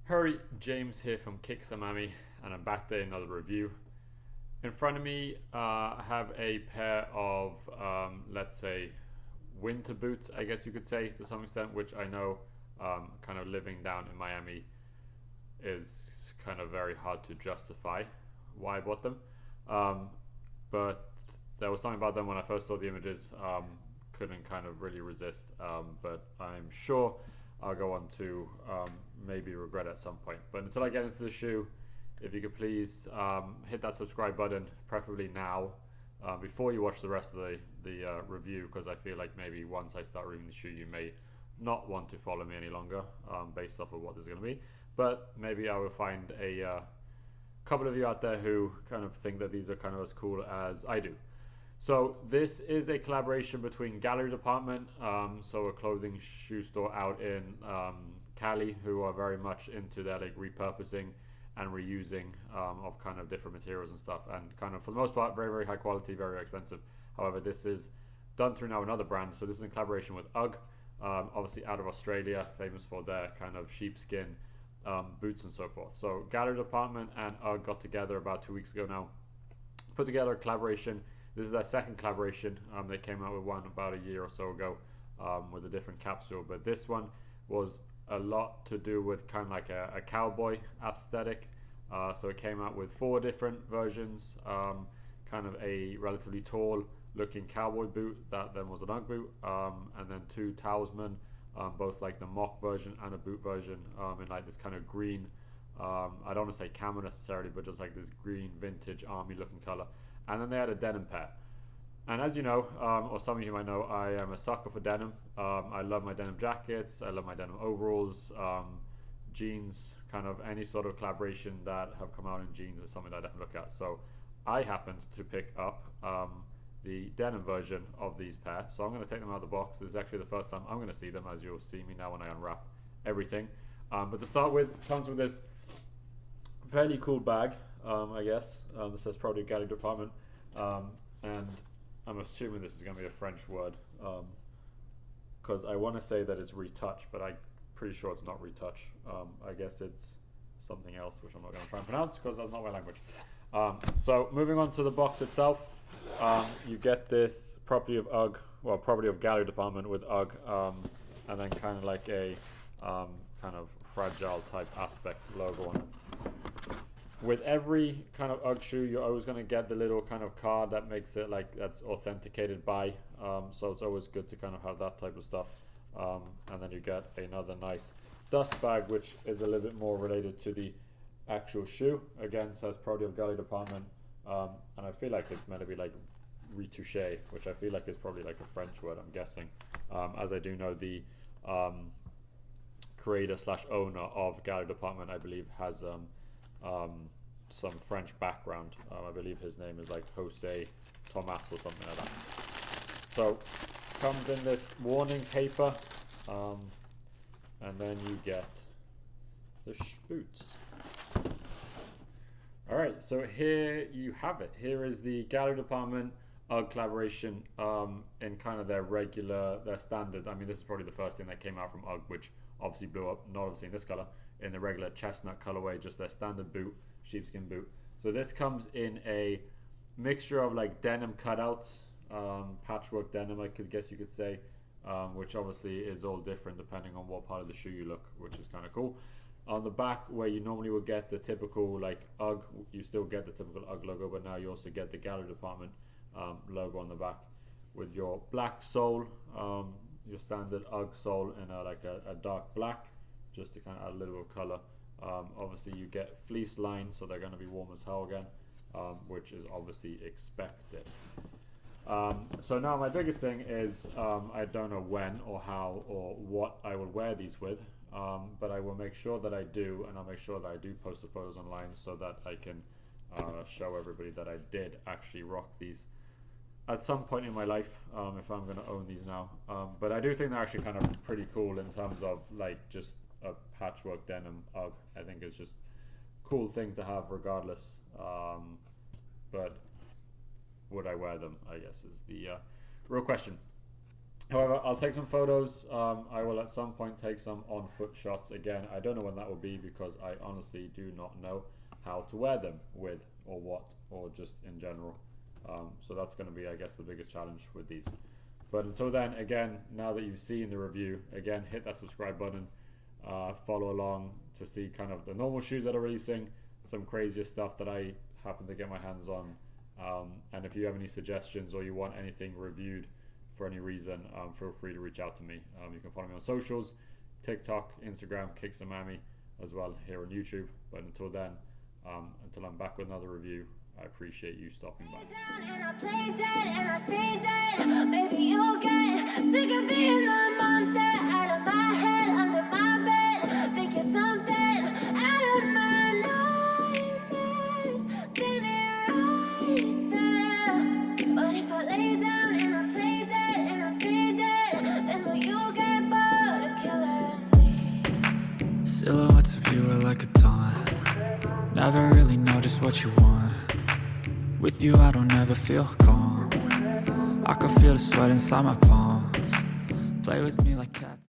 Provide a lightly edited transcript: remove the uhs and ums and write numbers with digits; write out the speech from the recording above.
Hurry, James here from Kixamami, and I'm back to another review. In front of me, I have a pair of, let's say, winter boots, I guess you could say, to some extent, which I know, kind of living down in Miami is kind of very hard to justify why I bought them. Um, but there was something about them when I first saw the images, couldn't kind of really resist. But I'm sure I'll go on to maybe regret at some point. But until I get into the shoe, if you could please hit that subscribe button, preferably now, before you watch the rest of the review, because I feel like maybe once I start reviewing the shoe, you may not want to follow me any longer, based off of what this is going to be. But maybe I will find a couple of you out there who kind of think that these are kind of as cool as I do. So this is a collaboration between Gallery Dept, so a clothing shoe store out in Cali, who are very much into their like repurposing and reusing of kind of different materials and stuff, and kind of for the most part very, very high quality, very, very expensive. However, this is done through now another brand, so this is in collaboration with UGG, obviously out of Australia, famous for their kind of sheepskin boots and so forth. So Gallery Dept and UGG got together about 2 weeks ago now, put together a collaboration. This is their second collaboration. They came out with one about a year or so ago with a different capsule, but this one was a lot to do with kind of like a cowboy aesthetic. So it came out with 4 different versions, kind of a relatively tall looking cowboy boot that then was an UGG boot, and then 2 talisman, both like the mock version and a boot version, in like this kind of green, I don't want to say camo necessarily, but just like this green vintage army looking color. And then they had a denim pair. And as you know, or some of you might know, I am a sucker for denim. I love my denim jackets, I love my denim overalls, jeans, kind of any sort of collaboration that have come out in jeans is something that I definitely look at. So I happened to pick up the denim version of these pairs. So I'm going to take them out of the box. This is actually the first time I'm going to see them, as you'll see me now when I unwrap everything. But to start with, comes with this fairly cool bag, I guess. This says probably Gallery Dept, and I'm assuming this is going to be a French word, because I want to say that it's retouch, but I'm pretty sure it's not retouch. I guess it's something else, which I'm not going to try and pronounce because that's not my language. So moving on to the box itself, you get this property of UGG, well, property of Gallery Dept with UGG, and then kind of like a kind of fragile type aspect logo on it. With every kind of UGG shoe, you're always going to get the little kind of card that makes it like that's authenticated by. So it's always good to kind of have that type of stuff. And then you get another nice dust bag, which is a little bit more related to the actual shoe. Again, says property of Gallery Dept. And I feel like it's meant to be like retouché, which I feel like is probably like a French word, I'm guessing. As I do know the creator slash owner of Gallery Dept, I believe, has some French background. I believe his name is like Jose Thomas or something like that. So comes in this warning paper, and then you get the boots. Alright, so here you have it. Here is the Gallery Dept UGG collaboration, in kind of their regular, their standard. I mean, this is probably the first thing that came out from UGG, which obviously blew up, not obviously in this color, in the regular chestnut colorway, just their standard boot, sheepskin boot. So this comes in a mixture of like denim cutouts, patchwork denim, I could guess you could say, which obviously is all different depending on what part of the shoe you look, which is kind of cool. On the back, where you normally would get the typical like UGG, you still get the typical UGG logo, but now you also get the Gallery Dept logo on the back with your black sole, your standard UGG sole in a dark black, just to kind of add a little bit of color. Obviously you get fleece lines, so they're going to be warm as hell again, which is obviously expected. So now my biggest thing is, I don't know when or how or what I will wear these with, but I will make sure that I do, and I'll make sure that I do post the photos online so that I can show everybody that I did actually rock these at some point in my life, if I'm going to own these now. But I do think they're actually kind of pretty cool in terms of like just a patchwork denim UGG. I think it's just cool thing to have regardless. But would I wear them, I guess, is the real question. However, I'll take some photos. I will at some point take some on foot shots. Again, I don't know when that will be because I honestly do not know how to wear them with or what, or just in general. So that's going to be, I guess, the biggest challenge with these. But until then, again, now that you've seen the review, again, hit that subscribe button, follow along to see kind of the normal shoes that are releasing, some crazier stuff that I happen to get my hands on. And if you have any suggestions or you want anything reviewed for any reason, feel free to reach out to me. You can follow me on socials, TikTok, Instagram, Kicksamami, as well here on YouTube. But until then, until I'm back with another review, I appreciate you stopping by. And I play dead and I stay dead. Baby, you'll get sick of being the monster out of my head, under my bed. Think you're something out of my nightmares, standing right there. But if I lay down and I play dead and I stay dead, then will you get bored of killing me? Silhouettes of you are like a taunt. Never really know just what you want. With you I don't ever feel calm. I can feel the sweat inside my palms. Play with me like cats.